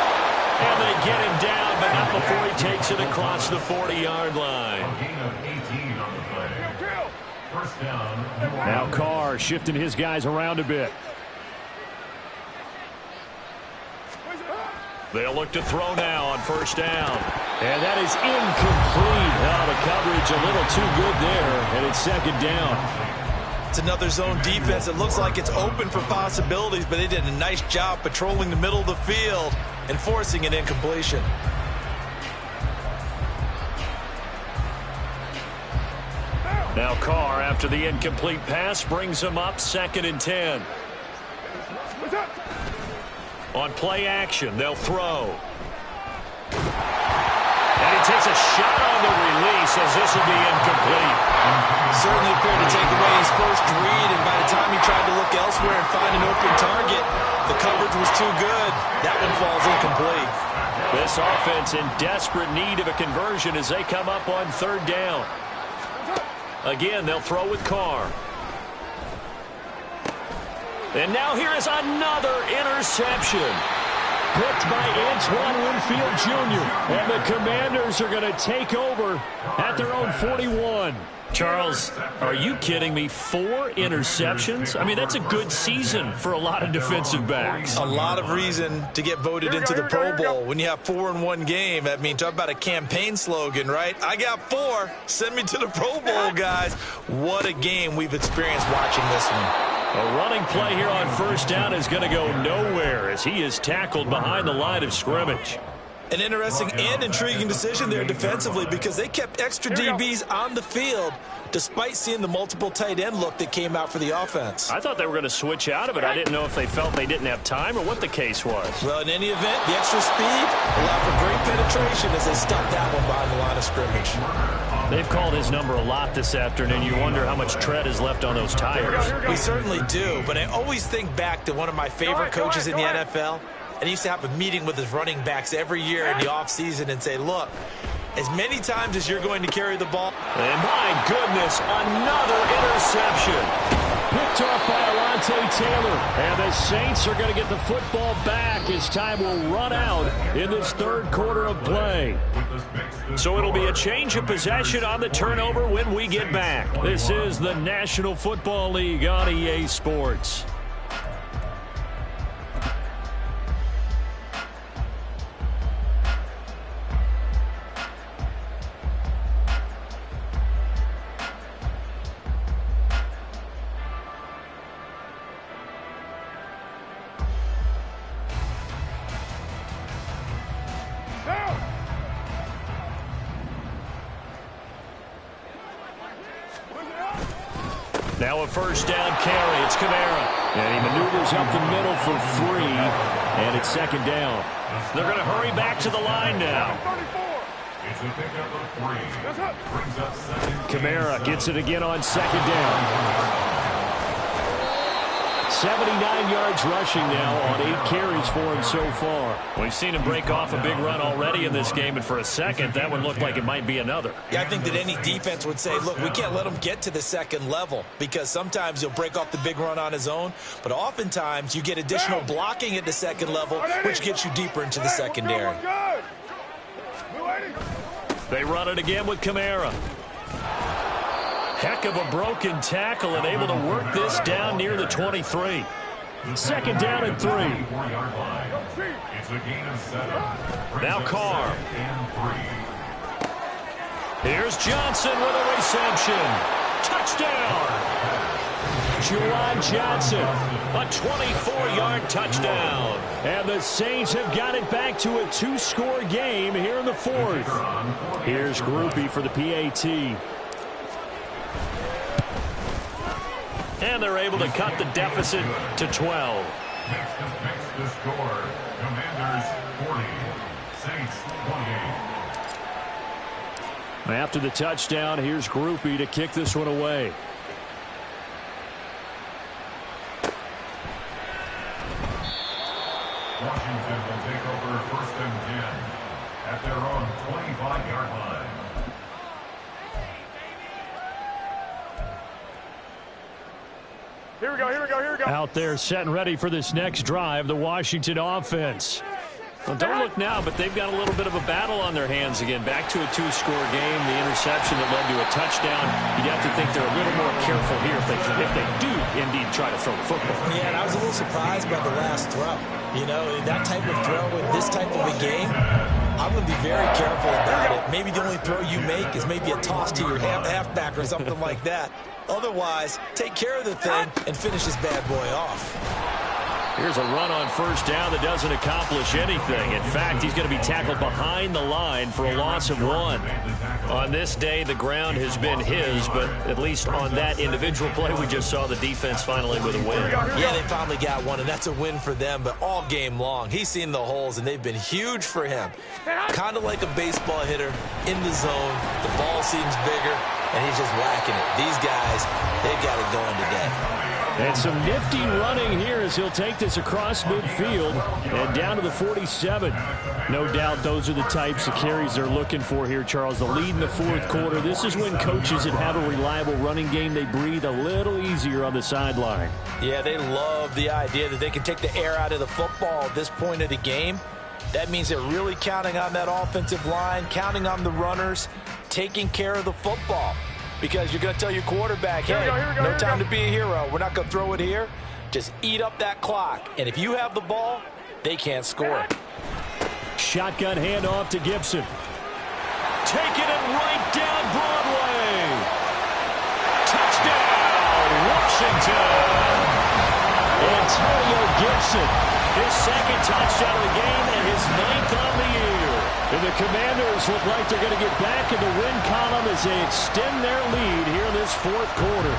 And they get him down, but not before he takes it across the 40-yard line. Now Carr shifting his guys around a bit. They'll look to throw now on first down. And that is incomplete. Oh, the coverage a little too good there, and it's 2nd down. It's another zone defense. It looks like it's open for possibilities, but they did a nice job patrolling the middle of the field and forcing an incompletion. Now Carr, after the incomplete pass, brings them up 2nd and 10. On play action, they'll throw. And he takes a shot on the release as this will be incomplete. Certainly appeared to take away his first read, and by the time he tried to look elsewhere and find an open target, the coverage was too good. That one falls incomplete. This offense in desperate need of a conversion as they come up on 3rd down. Again, they'll throw with Carr. And now here is another interception. Picked by Antoine Winfield Jr. And the Commanders are going to take over at their own 41. Charles, are you kidding me? 4 interceptions? I mean, that's a good season for a lot of defensive backs. A lot of reason to get voted into the Pro Bowl when you have 4 in one game. I mean, talk about a campaign slogan, right? I got 4. Send me to the Pro Bowl, guys. What a game we've experienced watching this one. A running play here on first down is going to go nowhere as he is tackled behind the line of scrimmage. An interesting and intriguing decision there defensively because they kept extra DBs on the field despite seeing the multiple tight end look that came out for the offense. I thought they were going to switch out of it. I didn't know if they felt they didn't have time or what the case was. Well, in any event, the extra speed allowed for great penetration as they stuffed that one behind the line of scrimmage. They've called his number a lot this afternoon. You wonder how much tread is left on those tires. We certainly do, but I always think back to one of my favorite coaches in the NFL. And he used to have a meeting with his running backs every year in the offseason and say, look, as many times as you're going to carry the ball. And my goodness, another interception. Picked off by Alontae Taylor. And the Saints are going to get the football back as time will run out in this 3rd quarter of play. So it'll be a change of possession on the turnover when we get back. This is the National Football League on EA Sports. Now a first down carry. It's Kamara. And he maneuvers up the middle for 3. And it's second down. They're going to hurry back to the line now. It's a pickup of 3. Brings up second. Kamara gets it again on second down. 79 yards rushing now on 8 carries for him so far. We've seen him break off a big run already in this game, and for a second, that one looked like it might be another. Yeah, I think that any defense would say, look, we can't let him get to the second level because sometimes he'll break off the big run on his own, but oftentimes you get additional blocking at the second level, which gets you deeper into the secondary. They run it again with Kamara. Heck of a broken tackle and able to work this down near the 23. Second down and 3. Now Carr. Here's Johnson with a reception. Touchdown. Juwan Johnson, a 24-yard touchdown. And the Saints have got it back to a 2-score game here in the 4th. Here's Groupie for the PAT. And they're able to cut the deficit to 12. Next the score. Commanders 40. Saints 28. After the touchdown, here's Groupie to kick this one away. Washington will take over 1st and 10 at their own 25-yard line. Here we go. Out there set and ready for this next drive, the Washington offense. Well, don't look now, but they've got a little bit of a battle on their hands again. Back to a 2-score game, the interception that led to a touchdown. You'd have to think they're a little more careful here if they do indeed try to throw the football. Yeah, and I was a little surprised by the last throw. You know, that type of throw with this type of a game, I'm going to be very careful about it. Maybe the only throw you make is maybe a toss to your halfback or something like that. Otherwise, take care of the thing and finish this bad boy off. Here's a run on first down that doesn't accomplish anything. In fact, he's going to be tackled behind the line for a loss of 1. On this day, the ground has been his, but at least on that individual play, we just saw the defense finally with a win. Yeah, they finally got one, and that's a win for them, but all game long, he's seen the holes, and they've been huge for him. Kind of like a baseball hitter in the zone. The ball seems bigger, and he's just whacking it. These guys, they've got it going today. And some nifty running here as he'll take this across midfield and down to the 47. No doubt those are the types of carries they're looking for here, Charles. The lead in the 4th quarter. This is when coaches that have a reliable running game, they breathe a little easier on the sideline. Yeah, they love the idea that they can take the air out of the football at this point of the game. That means they're really counting on that offensive line, counting on the runners, taking care of the football. Because you're going to tell your quarterback, hey, no time to be a hero. We're not going to throw it here. Just eat up that clock. And if you have the ball, they can't score. Shotgun handoff to Gibson. Taking it right down Broadway. Touchdown, Washington. Antonio Gibson, his second touchdown of the game and his 9th on the year. And the Commanders look like they're going to get back in the win column as they extend their lead here in this 4th quarter.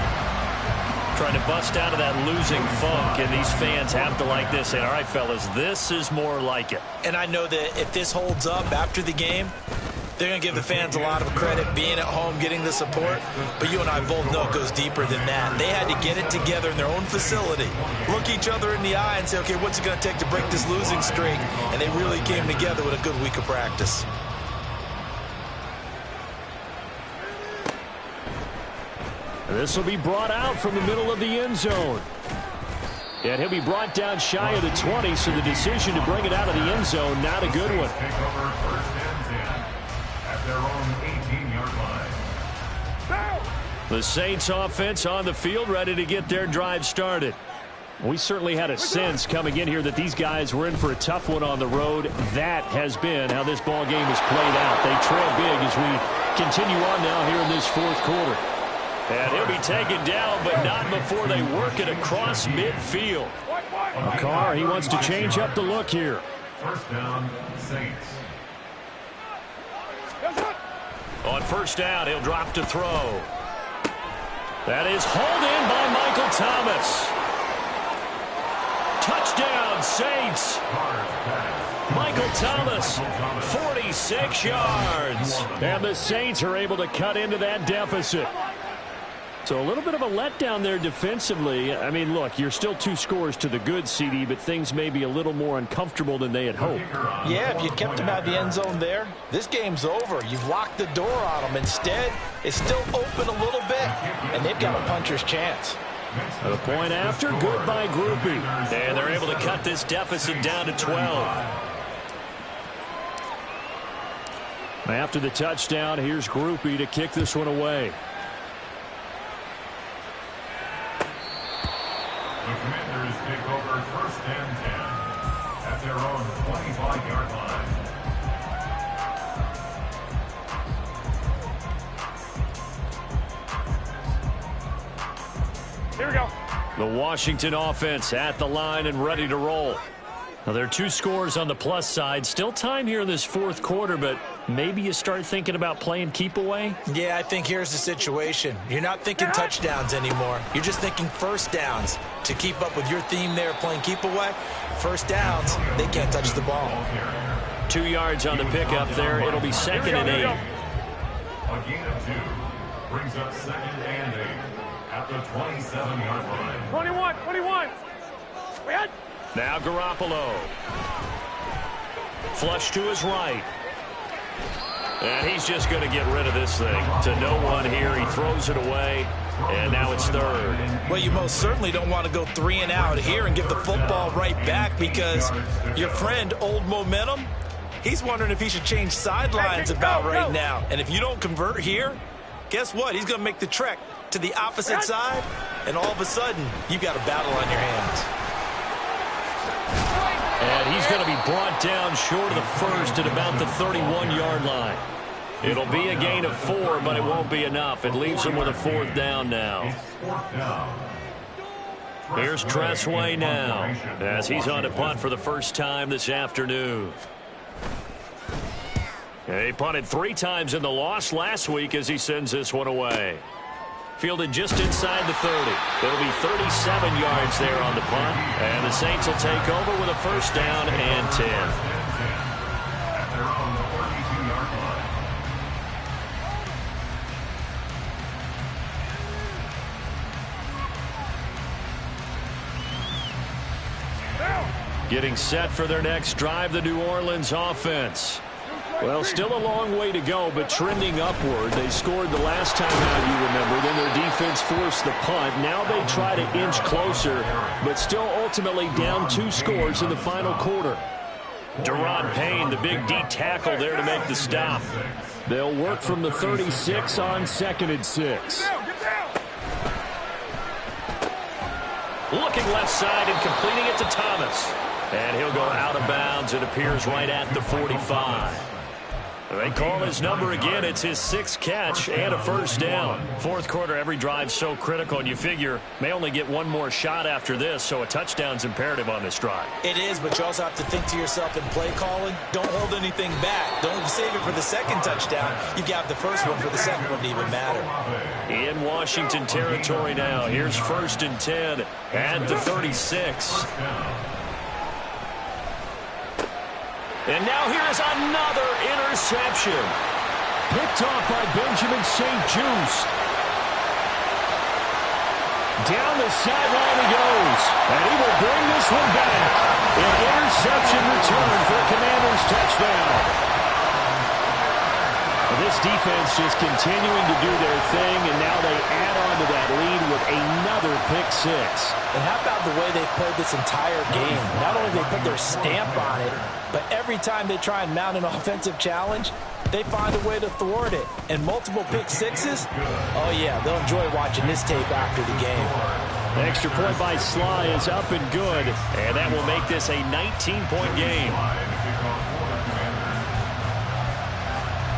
Trying to bust out of that losing funk, and these fans have to like this. Saying, all right, fellas, this is more like it. And I know that if this holds up after the game, they're going to give the fans a lot of credit being at home, getting the support. But you and I both know it goes deeper than that. They had to get it together in their own facility, look each other in the eye and say, okay, what's it going to take to break this losing streak? And they really came together with a good week of practice. This will be brought out from the middle of the end zone. And he'll be brought down shy of the 20, so the decision to bring it out of the end zone, not a good one. Take over 1st and 10 at their own 18-yard line. The Saints offense on the field, ready to get their drive started. We certainly had a sense coming in here that these guys were in for a tough one on the road. That has been how this ball game has played out. They trail big as we continue on now here in this 4th quarter. And he'll be taken down, but not before they work it across midfield. Carr, he wants to change up the look here. 1st down, Saints. On 1st down, he'll drop to throw. That is hauled in by Michael Thomas. Touchdown, Saints. Michael Thomas, 46 yards. And the Saints are able to cut into that deficit. So a little bit of a letdown there defensively. I mean, look, you're still 2 scores to the good, CD, but things may be a little more uncomfortable than they had hoped. Yeah, if you kept him out of the end zone there, this game's over. You've locked the door on them. Instead, it's still open a little bit, and they've got a puncher's chance. The point after, good by Groupie. And they're able to cut this deficit down to 12. After the touchdown, here's Groupie to kick this one away. The Commanders take over 1st and 10 at their own 25-yard line. Here we go. The Washington offense at the line and ready to roll. Now, there are 2 scores on the plus side. Still time here in this 4th quarter, but maybe you start thinking about playing keep away? Yeah, I think here's the situation. You're not thinking touchdowns anymore. You're just thinking first downs. To keep up with your theme there, playing keep away, first downs, they can't touch the ball. 2 yards on the pickup there. It'll be 2nd and 8. A gain of 2 brings up 2nd and 8 at the 27-yard line. 21. We had. Now Garoppolo. Flush to his right. And he's just going to get rid of this thing. To no one here. He throws it away. And now it's 3rd. Well, you most certainly don't want to go 3 and out here and give the football right back, because your friend, Old Momentum, he's wondering if he should change sidelines about right now. And if you don't convert here, guess what? He's going to make the trek to the opposite side, and all of a sudden, you've got a battle on your hands. And he's going to be brought down short of the first at about the 31-yard line. It'll be a gain of 4, but it won't be enough. It leaves him with a 4th down now. Here's Tressway now, as he's on to punt for the first time this afternoon. He punted 3 times in the loss last week as he sends this one away. Fielded just inside the 30. It'll be 37 yards there on the punt. And the Saints will take over with a 1st down and 10. At their own 42-yard line. Getting set for their next drive, the New Orleans offense. Well, still a long way to go, but trending upward. They scored the last time out, you remember. Then their defense forced the punt. Now they try to inch closer, but still ultimately down 2 scores in the final quarter. Deron Payne, the big D tackle there to make the stop. They'll work from the 36 on 2nd and 6. Looking left side and completing it to Thomas. And he'll go out of bounds. It appears right at the 45. They call his number again. It's his 6th catch and a 1st down. 4th quarter, every drive so critical, and you figure may only get 1 more shot after this, so a touchdown's imperative on this drive. It is, but you also have to think to yourself in play calling, don't hold anything back. Don't save it for the 2nd touchdown. You got the 1st one for the 2nd one to even matter. In Washington territory now. Here's 1st and 10 at the 36. And now here is another interception. Picked off by Benjamin St-Juste. Down the sideline he goes. And he will bring this one back. An interception return for a Commanders touchdown. This defense just continuing to do their thing, and now they add on to that lead with another pick 6. And how about the way they played this entire game? Not only they put their stamp on it, but every time they try and mount an offensive challenge, they find a way to thwart it. And multiple pick 6s, oh yeah, they'll enjoy watching this tape after the game. The extra point by Sly is up and good, and that will make this a 19-point game.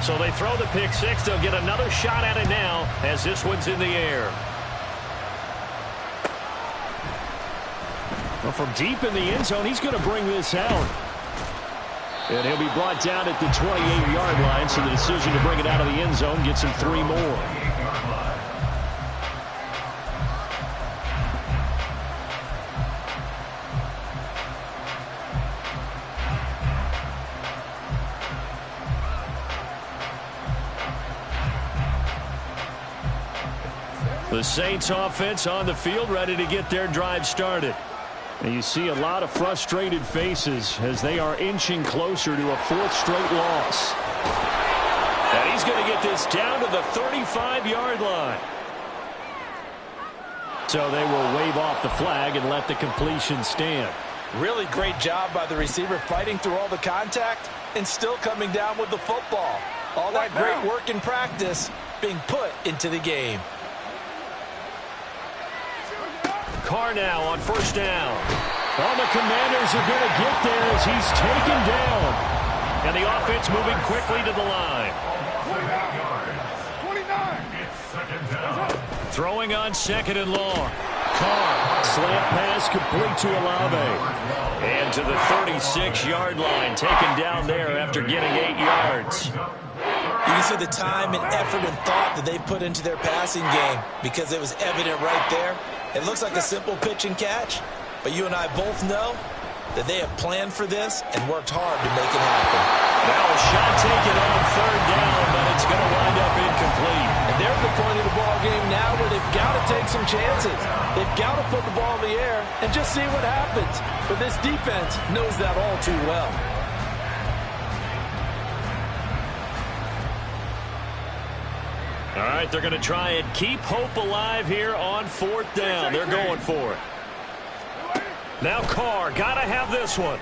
So they throw the pick 6. They'll get another shot at it now as this one's in the air. Well, from deep in the end zone, he's going to bring this out. And he'll be brought down at the 28-yard line, so the decision to bring it out of the end zone gets him 3 more. The Saints offense on the field, ready to get their drive started. And you see a lot of frustrated faces as they are inching closer to a fourth straight loss. And he's going to get this down to the 35-yard line. So they will wave off the flag and let the completion stand. Really great job by the receiver fighting through all the contact and still coming down with the football. All that great work in practice being put into the game. Carr now on first down. All the Commanders are going to get there as he's taken down. And the offense moving quickly to the line. 29. Throwing on second and long. Carr, slant pass complete to Olave. And to the 36-yard line, taken down there after getting 8 yards. You can see the time and effort and thought that they put into their passing game because it was evident right there. It looks like a simple pitch and catch, but you and I both know that they have planned for this and worked hard to make it happen. Now a shot taken on third down, but it's going to wind up incomplete. And they're at the point of the ball game now where they've got to take some chances. They've got to put the ball in the air and just see what happens. But this defense knows that all too well. All right, they're going to try and keep hope alive here on fourth down. They're going for it. Now Carr, got to have this one.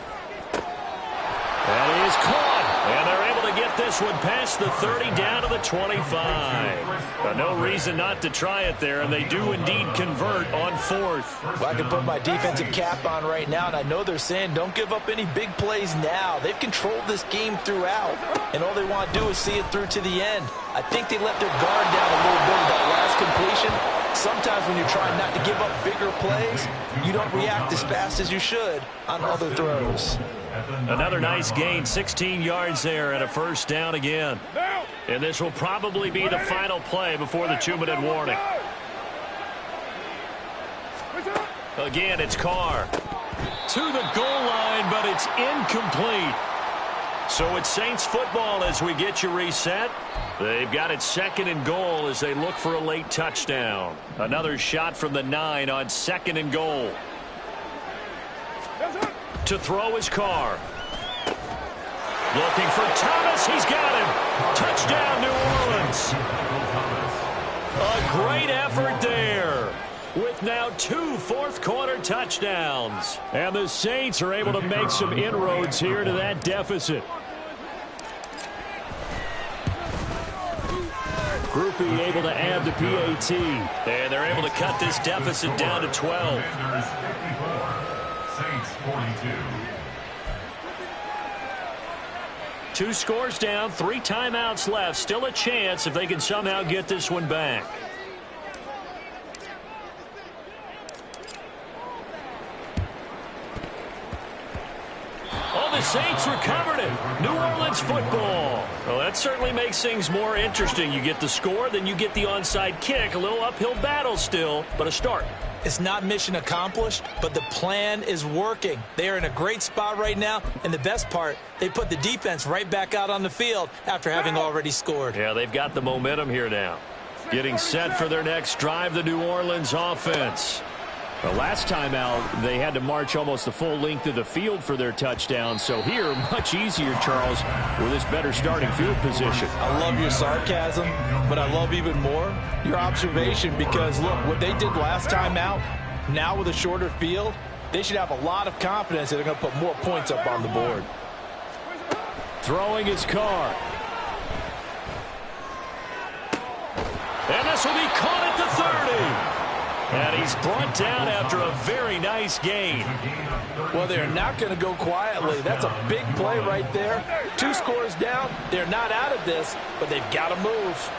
That is caught. And they're able to get this one past the 30 down to the 25. But no reason not to try it there, and they do indeed convert on fourth. Well, I can put my defensive cap on right now, and I know they're saying don't give up any big plays now. They've controlled this game throughout, and all they want to do is see it through to the end. I think they let their guard down a little bit with that last completion. Sometimes when you're trying not to give up bigger plays, you don't react as fast as you should on other throws. Another nice gain, 16 yards there and a first down again. And this will probably be the final play before the 2-minute warning. Again, it's Carr. To the goal line, but it's incomplete. So it's Saints football as we get you reset. They've got it second and goal as they look for a late touchdown. Another shot from the 9 on second and goal. To throw his Carr. Looking for Thomas. He's got him. Touchdown, New Orleans. A great effort there with now 2 fourth-quarter touchdowns. And the Saints are able to make some inroads here to that deficit. Groupie able to add the PAT. And they're able to cut this deficit down to 12. Saints 42. 2 scores down, 3 timeouts left. Still a chance if they can somehow get this one back. Oh, the Saints recovered it. New Orleans football. Well, that certainly makes things more interesting. You get the score, then you get the onside kick. A little uphill battle still, but a start. It's not mission accomplished, but the plan is working. They are in a great spot right now, and the best part, they put the defense right back out on the field after having already scored. Yeah, they've got the momentum here now. Getting set for their next drive, the New Orleans offense. The last time out, they had to march almost the full length of the field for their touchdown. So here, much easier, Charles, with this better starting field position. I love your sarcasm, but I love even more your observation because, look, what they did last time out, now with a shorter field, they should have a lot of confidence that they're going to put more points up on the board. Throwing his Carr. And this will be caught at the 30. And he's brought down after a very nice gain. Well, they're not going to go quietly. That's a big play right there. 2 scores down. They're not out of this, but they've got to move.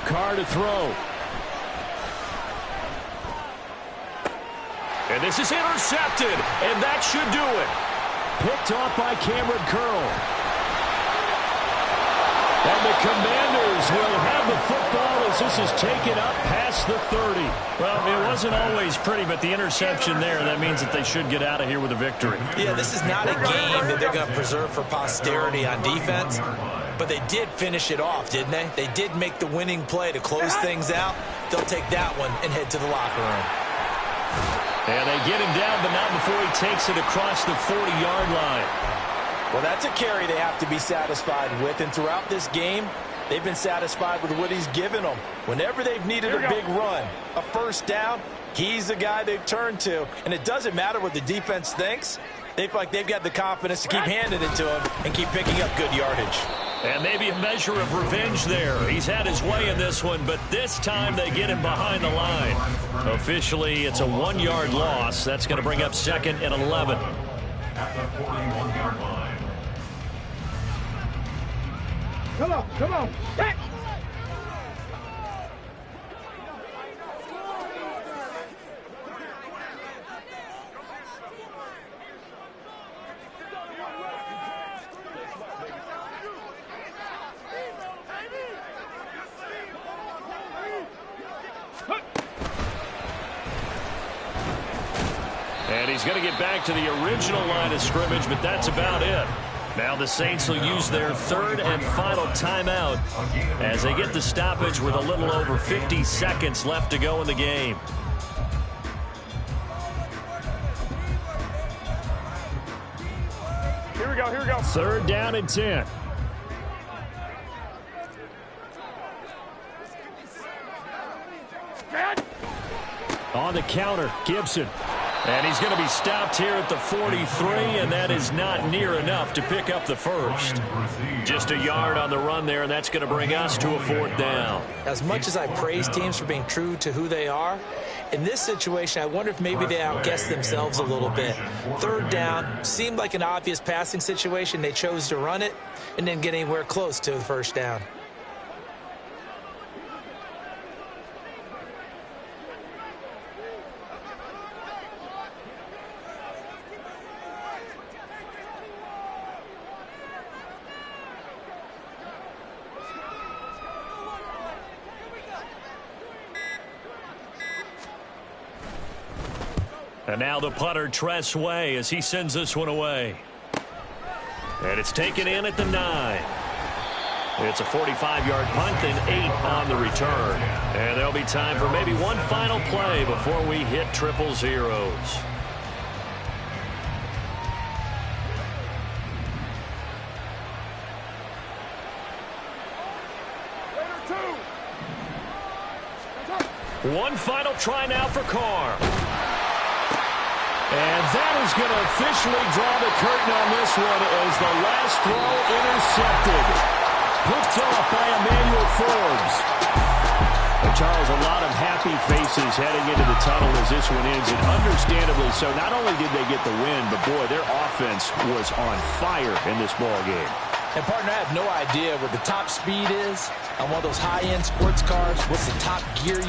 Carr to throw. And this is intercepted, and that should do it. Picked off by Cameron Curl. And the Commanders will have the football as this is taken up past the 30. Well, it wasn't always pretty, but the interception there, that means that they should get out of here with a victory. Yeah, this is not a game that they're going to preserve for posterity on defense. But they did finish it off, didn't they? They did make the winning play to close things out. They'll take that one and head to the locker room. And they get him down, but not before he takes it across the 40-yard line. Well, that's a carry they have to be satisfied with. And throughout this game, they've been satisfied with what he's given them. Whenever they've needed a big run, a first down, he's the guy they've turned to. And it doesn't matter what the defense thinks. They feel like they've got the confidence to keep handing it to him and keep picking up good yardage. And maybe a measure of revenge there. He's had his way in this one, but this time they get him behind the line. Officially, it's a 1-yard loss. That's going to bring up 2nd and 11. At the 41-yard line. Come on. Back. And he's going to get back to the original line of scrimmage, but that's about it. Now the Saints will use their 3rd and final timeout as they get the stoppage with a little over 50 seconds left to go in the game. Here we go. 3rd down and 10. On the counter, Gibson. And he's going to be stopped here at the 43, and that is not near enough to pick up the first. Just a yard on the run there, and that's going to bring us to a 4th down. As much as I praise teams for being true to who they are, in this situation, I wonder if maybe they outguessed themselves a little bit. 3rd down seemed like an obvious passing situation. They chose to run it and didn't get anywhere close to the first down. And now the punter, Tress Way, as he sends this one away. And it's taken in at the 9. It's a 45-yard punt and 8 on the return. And there'll be time for maybe one final play before we hit triple zeros. One final try now for Carr. And that is going to officially draw the curtain on this one as the last throw intercepted. Picked off by Emmanuel Forbes. And Charles, a lot of happy faces heading into the tunnel as this one ends, and understandably so. Not only did they get the win, but boy, their offense was on fire in this ball game. And, partner, I have no idea what the top speed is on one of those high-end sports cars. What's the top gear you